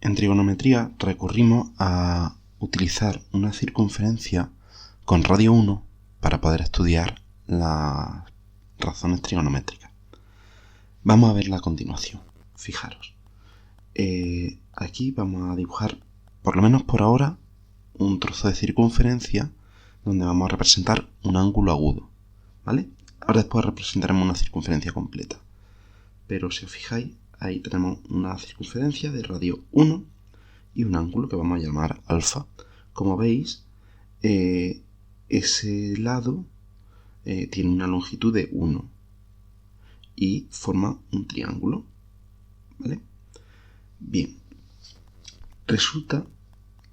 En trigonometría recurrimos a utilizar una circunferencia con radio 1 para poder estudiar las razones trigonométricas. Vamos a verla a continuación. Fijaros. Aquí vamos a dibujar, por lo menos por ahora, un trozo de circunferencia donde vamos a representar un ángulo agudo, ¿vale? Ahora después representaremos una circunferencia completa. Pero si os fijáis, ahí tenemos una circunferencia de radio 1 y un ángulo que vamos a llamar alfa. Como veis, ese lado tiene una longitud de 1 y forma un triángulo, ¿vale? Bien, resulta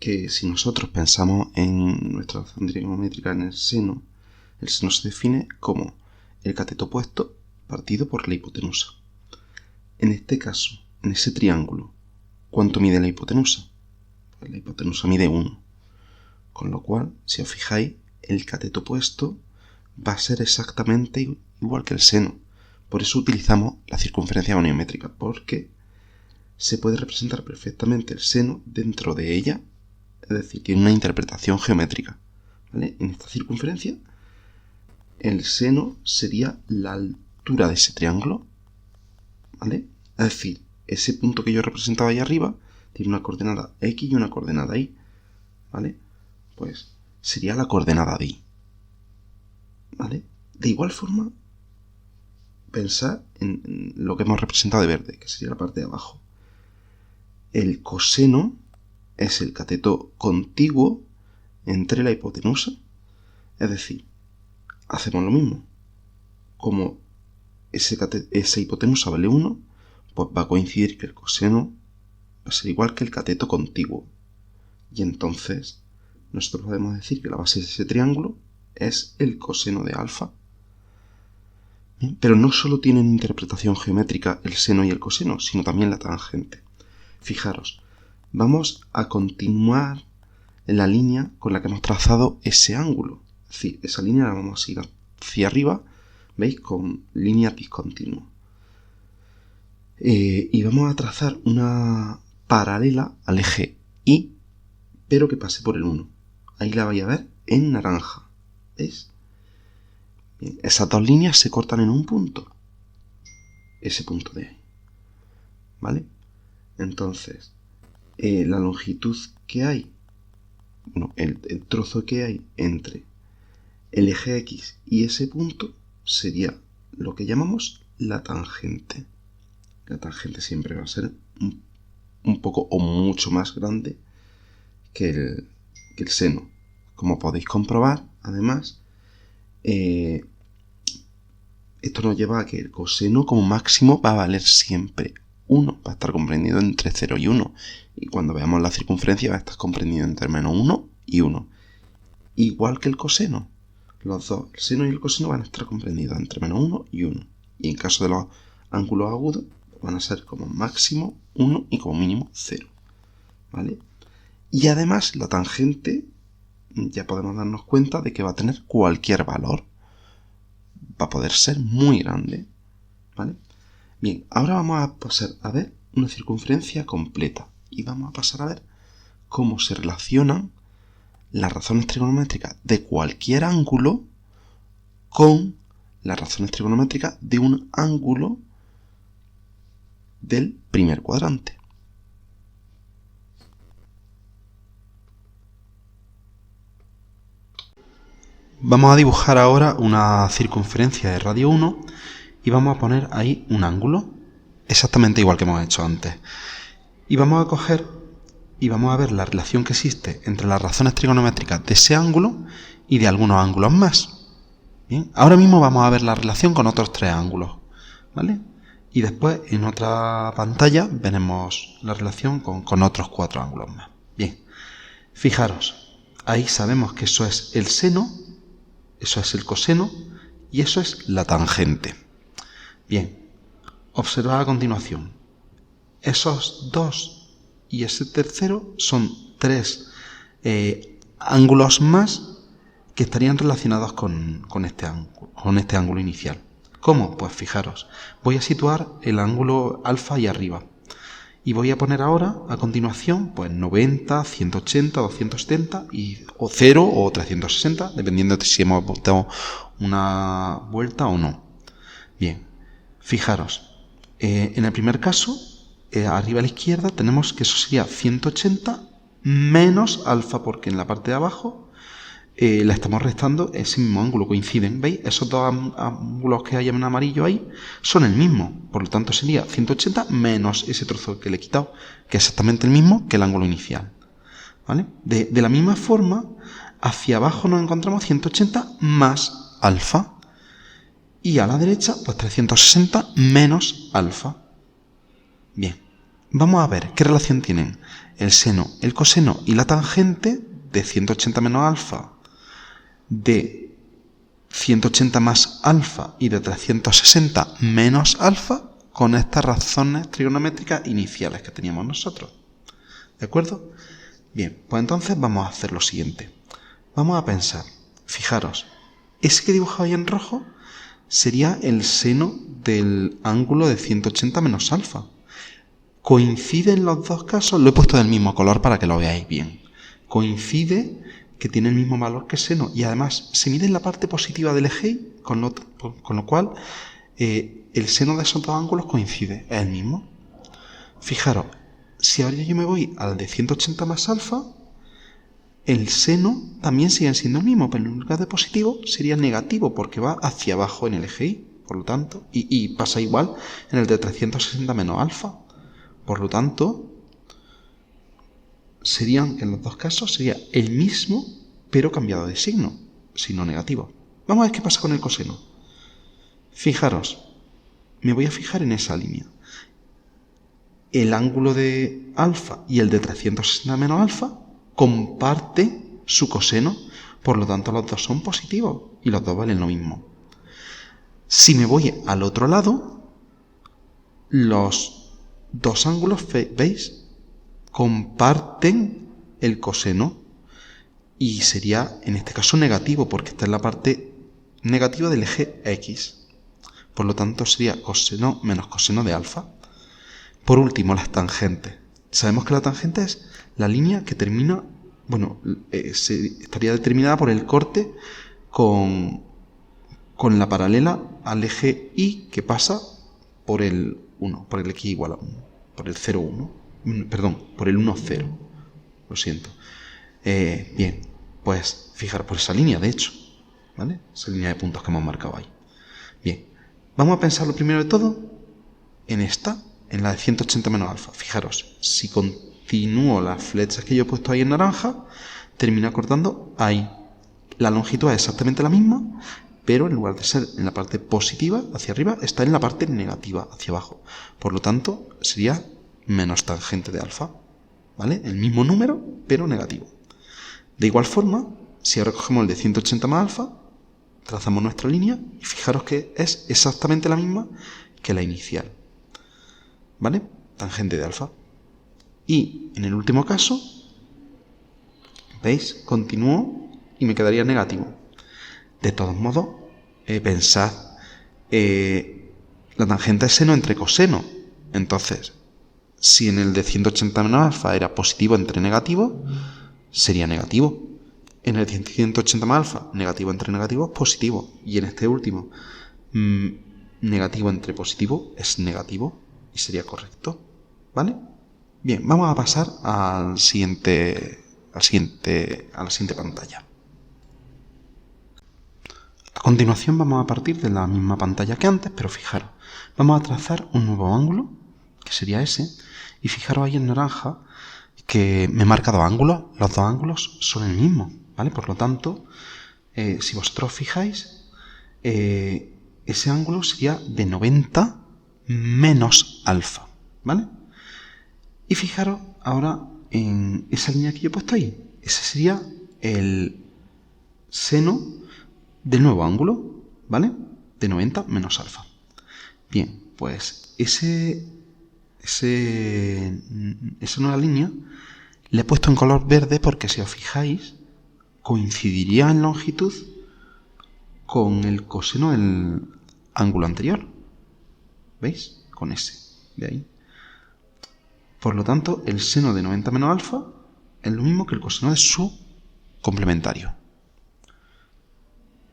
que si nosotros pensamos en nuestra razón trigonométrica en el seno se define como el cateto opuesto partido por la hipotenusa. En este caso, en ese triángulo, ¿cuánto mide la hipotenusa? Pues la hipotenusa mide 1. Con lo cual, si os fijáis, el cateto opuesto va a ser exactamente igual que el seno. Por eso utilizamos la circunferencia goniométrica, porque se puede representar perfectamente el seno dentro de ella, es decir, tiene una interpretación geométrica, ¿vale? En esta circunferencia, el seno sería la altura de ese triángulo, ¿vale? Es decir, ese punto que yo representaba ahí arriba tiene una coordenada X y una coordenada Y, ¿vale? Pues sería la coordenada de Y, ¿vale? De igual forma, pensad en lo que hemos representado de verde, que sería la parte de abajo. El coseno es el cateto contiguo entre la hipotenusa, es decir, hacemos lo mismo. Como esa hipotenusa vale 1, pues va a coincidir que el coseno va a ser igual que el cateto contiguo. Y entonces nosotros podemos decir que la base de ese triángulo es el coseno de alfa. Bien, pero no solo tienen interpretación geométrica el seno y el coseno, sino también la tangente. Fijaros, vamos a continuar en la línea con la que hemos trazado ese ángulo. Es decir, esa línea la vamos a ir hacia arriba, ¿veis? Con línea discontinua. Y vamos a trazar una paralela al eje Y, pero que pase por el 1. Ahí la vais a ver en naranja. ¿Veis? Bien, esas dos líneas se cortan en un punto. Ese punto de ahí. ¿Vale? Entonces, la longitud que hay, bueno, el trozo que hay entre el eje X y ese punto sería lo que llamamos la tangente. La tangente siempre va a ser un poco o mucho más grande que el seno. Como podéis comprobar, además, esto nos lleva a que el coseno como máximo va a valer siempre 1, va a estar comprendido entre 0 y 1. Y cuando veamos la circunferencia va a estar comprendido entre menos 1 y 1. Igual que el coseno. Los dos, el seno y el coseno, van a estar comprendidos entre menos 1 y 1. Y en caso de los ángulos agudos, van a ser como máximo 1 y como mínimo 0. ¿Vale? Y además la tangente, ya podemos darnos cuenta de que va a tener cualquier valor. Va a poder ser muy grande. ¿Vale? Bien, ahora vamos a pasar a ver una circunferencia completa. Y vamos a pasar a ver cómo se relacionan las razones trigonométricas de cualquier ángulo con las razones trigonométricas de un ángulo del primer cuadrante. Vamos a dibujar ahora una circunferencia de radio 1 y vamos a poner ahí un ángulo, exactamente igual que hemos hecho antes. Y vamos a coger y vamos a ver la relación que existe entre las razones trigonométricas de ese ángulo y de algunos ángulos más. Bien, ahora mismo vamos a ver la relación con otros 3 ángulos, ¿vale? Y después en otra pantalla veremos la relación con otros 4 ángulos más. Bien, fijaros, ahí sabemos que eso es el seno, eso es el coseno y eso es la tangente. Bien, observad a continuación. Esos dos y ese tercero son 3 ángulos más que estarían relacionados con este ángulo inicial. ¿Cómo? Pues fijaros, voy a situar el ángulo alfa ahí arriba Y voy a poner ahora, a continuación, pues 90, 180, 270, o 0 o 360, dependiendo de si hemos dado una vuelta o no. Bien, fijaros, en el primer caso, arriba a la izquierda, tenemos que eso sería 180 menos alfa, porque en la parte de abajo le estamos restando ese mismo ángulo, coinciden, ¿veis? Esos dos ángulos que hay en amarillo ahí son el mismo, por lo tanto sería 180 menos ese trozo que le he quitado, que es exactamente el mismo que el ángulo inicial, ¿vale? De la misma forma, hacia abajo nos encontramos 180 más alfa, y a la derecha, pues 360 menos alfa. Bien, vamos a ver qué relación tienen el seno, el coseno y la tangente de 180 menos alfa, de 180 más alfa y de 360 menos alfa con estas razones trigonométricas iniciales que teníamos nosotros. ¿De acuerdo? Bien, pues entonces vamos a hacer lo siguiente. Vamos a pensar, fijaros, ese que he dibujado ahí en rojo sería el seno del ángulo de 180 menos alfa. Coincide en los dos casos, lo he puesto del mismo color para que lo veáis bien. Coincide que tiene el mismo valor que seno, y además se mide en la parte positiva del eje Y, con lo cual el seno de esos dos ángulos coincide, es el mismo. Fijaros, si ahora yo me voy al de 180 más alfa, el seno también sigue siendo el mismo, pero en lugar de positivo sería negativo, porque va hacia abajo en el eje Y, por lo tanto, y pasa igual en el de 360 menos alfa. Por lo tanto, serían, en los dos casos, sería el mismo, pero cambiado de signo negativo. Vamos a ver qué pasa con el coseno. Fijaros, me voy a fijar en esa línea. El ángulo de alfa y el de 360 menos alfa comparten su coseno, por lo tanto los dos son positivos y los dos valen lo mismo. Si me voy al otro lado, los dos ángulos, ¿veis?, comparten el coseno, y sería en este caso negativo, porque está en la parte negativa del eje X. Por lo tanto sería coseno menos coseno de alfa. Por último, las tangentes. Sabemos que la tangente es la línea que termina, estaría determinada por el corte con la paralela al eje Y, que pasa por el 1, por el X igual a 1, por el 0, 1. Perdón, por el 1, 0. Lo siento. Bien, pues fijaros por esa línea, de hecho, ¿vale? Esa línea de puntos que hemos marcado ahí. Bien, vamos a pensar lo primero de todo en esta, en la de 180 menos alfa. Fijaros, si continúo las flechas que yo he puesto ahí en naranja, termina cortando ahí. La longitud es exactamente la misma, pero en lugar de ser en la parte positiva hacia arriba, está en la parte negativa hacia abajo. Por lo tanto, sería menos tangente de alfa, ¿vale? El mismo número, pero negativo. De igual forma, si ahora cogemos el de 180 más alfa, trazamos nuestra línea y fijaros que es exactamente la misma que la inicial, ¿vale? Tangente de alfa. Y en el último caso, ¿veis? Continúo y me quedaría negativo. De todos modos, pensad, la tangente es seno entre coseno. Entonces, si en el de 180 menos alfa era positivo entre negativo, sería negativo. En el de 180 más alfa, negativo entre negativo es positivo. Y en este último, negativo entre positivo es negativo y sería correcto, ¿vale? Bien, vamos a pasar a la siguiente pantalla. A continuación vamos a partir de la misma pantalla que antes, pero fijaros, vamos a trazar un nuevo ángulo, que sería ese, y fijaros ahí en naranja que me marca dos ángulos. Los dos ángulos son el mismo, ¿vale? Por lo tanto, si vosotros fijáis, ese ángulo sería de 90 menos alfa, ¿vale? Y fijaros ahora en esa línea que yo he puesto ahí. Ese sería el seno del nuevo ángulo, ¿vale? De 90 menos alfa. Bien, pues esa nueva línea le he puesto en color verde porque, si os fijáis, coincidiría en longitud con el coseno del ángulo anterior. ¿Veis? Con ese de ahí. Por lo tanto, el seno de 90 menos alfa es lo mismo que el coseno de su complementario.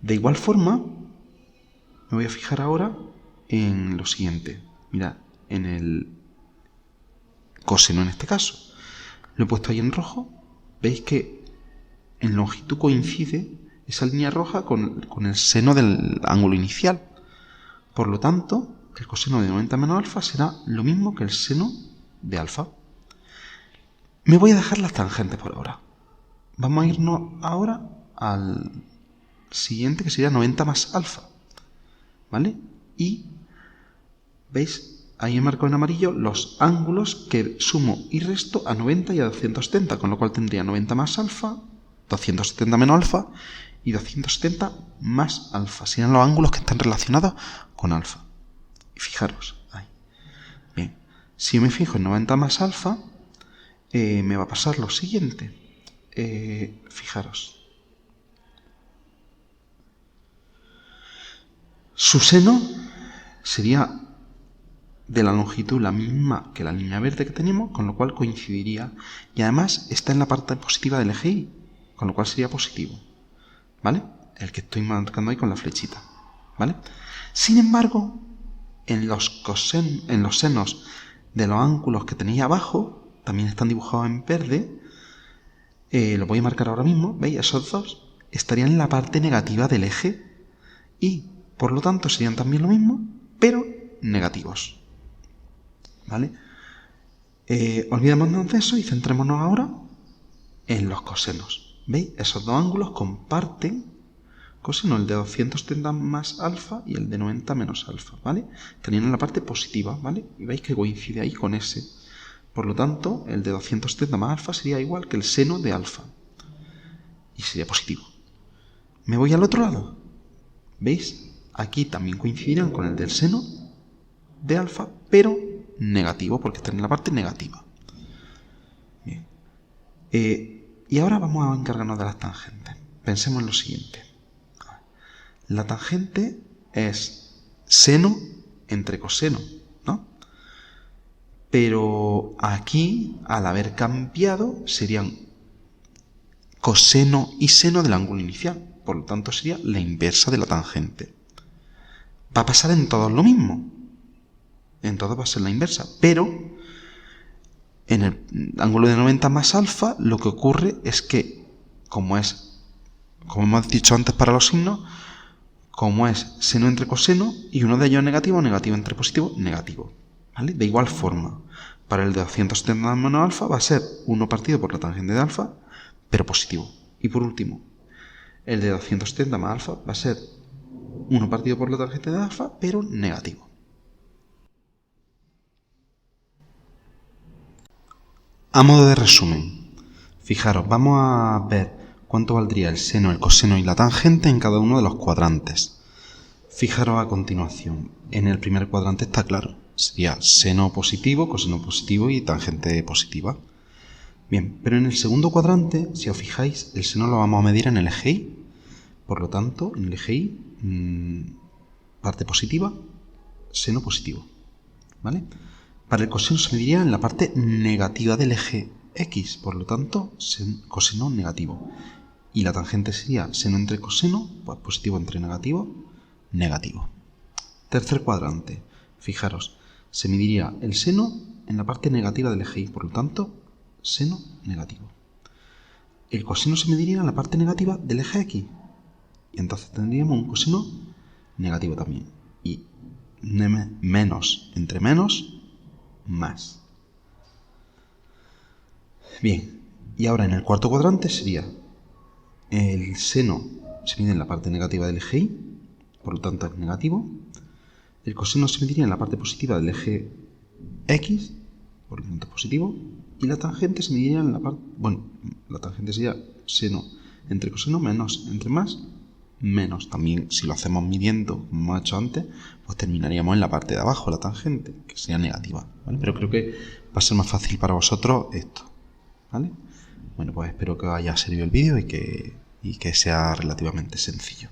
De igual forma, me voy a fijar ahora en lo siguiente. Mirad, en el coseno en este caso. Lo he puesto ahí en rojo. Veis que en longitud coincide esa línea roja con el seno del ángulo inicial. Por lo tanto, el coseno de 90 menos alfa será lo mismo que el seno de alfa. Me voy a dejar las tangentes por ahora. Vamos a irnos ahora al siguiente, que sería 90 más alfa. ¿Vale? Y veis, ahí he marcado en amarillo los ángulos que sumo y resto a 90 y a 270, con lo cual tendría 90 más alfa, 270 menos alfa y 270 más alfa. Serían los ángulos que están relacionados con alfa. Y fijaros, ahí. Bien, si yo me fijo en 90 más alfa, me va a pasar lo siguiente. Fijaros. Su seno sería de la longitud la misma que la línea verde que tenemos, con lo cual coincidiría. Y además está en la parte positiva del eje Y, con lo cual sería positivo. ¿Vale? El que estoy marcando ahí con la flechita. ¿Vale? Sin embargo, en los senos de los ángulos que tenéis abajo, también están dibujados en verde. Lo voy a marcar ahora mismo. ¿Veis? Esos dos estarían en la parte negativa del eje Y. Por lo tanto, serían también lo mismo, pero negativos. ¿Vale? Olvidémonos de eso y centrémonos ahora en los cosenos. ¿Veis? Esos dos ángulos comparten coseno, el de 270 más alfa y el de 90 menos alfa, ¿vale? Estarían en la parte positiva, ¿vale? Y veis que coincide ahí con ese. Por lo tanto, el de 270 más alfa sería igual que el seno de alfa. Y sería positivo. Me voy al otro lado. ¿Veis? Aquí también coincidirán con el del seno de alfa, pero negativo, porque está en la parte negativa. Bien. Y ahora vamos a encargarnos de las tangentes. Pensemos en lo siguiente. La tangente es seno entre coseno, ¿no? Pero aquí, al haber cambiado, serían coseno y seno del ángulo inicial. Por lo tanto, sería la inversa de la tangente. Va a pasar en todos lo mismo. En todos va a ser la inversa. Pero en el ángulo de 90 más alfa, lo que ocurre es que, como hemos dicho antes para los signos, como es seno entre coseno y uno de ellos negativo, negativo entre positivo, negativo. ¿Vale? De igual forma, para el de 270 menos alfa va a ser 1 partido por la tangente de alfa, pero positivo. Y por último, el de 270 más alfa va a ser 1 partido por la tangente de alfa, pero negativo. A modo de resumen, fijaros, vamos a ver cuánto valdría el seno, el coseno y la tangente en cada uno de los cuadrantes. Fijaros a continuación, en el primer cuadrante está claro, sería seno positivo, coseno positivo y tangente positiva. Bien, pero en el segundo cuadrante, si os fijáis, el seno lo vamos a medir en el eje Y. Por lo tanto, en el eje Y, parte positiva, seno positivo. ¿Vale? Para el coseno se mediría en la parte negativa del eje X, por lo tanto, coseno negativo. Y la tangente sería seno entre coseno, pues positivo entre negativo, negativo. Tercer cuadrante, fijaros, se mediría el seno en la parte negativa del eje Y, por lo tanto, seno negativo. El coseno se mediría en la parte negativa del eje X, y entonces tendríamos un coseno negativo también. Y menos entre menos, más. Bien, y ahora en el cuarto cuadrante sería el seno se mide en la parte negativa del eje Y, por lo tanto es negativo. El coseno se mediría en la parte positiva del eje X, por lo tanto positivo. Y la tangente se mediría en la parte... Bueno, la tangente sería seno entre coseno menos entre más, menos. También, si lo hacemos midiendo, como hemos hecho antes, pues terminaríamos en la parte de abajo, la tangente, que sería negativa, ¿vale? Pero creo que va a ser más fácil para vosotros esto, ¿vale? Bueno, pues espero que os haya servido el vídeo y que sea relativamente sencillo.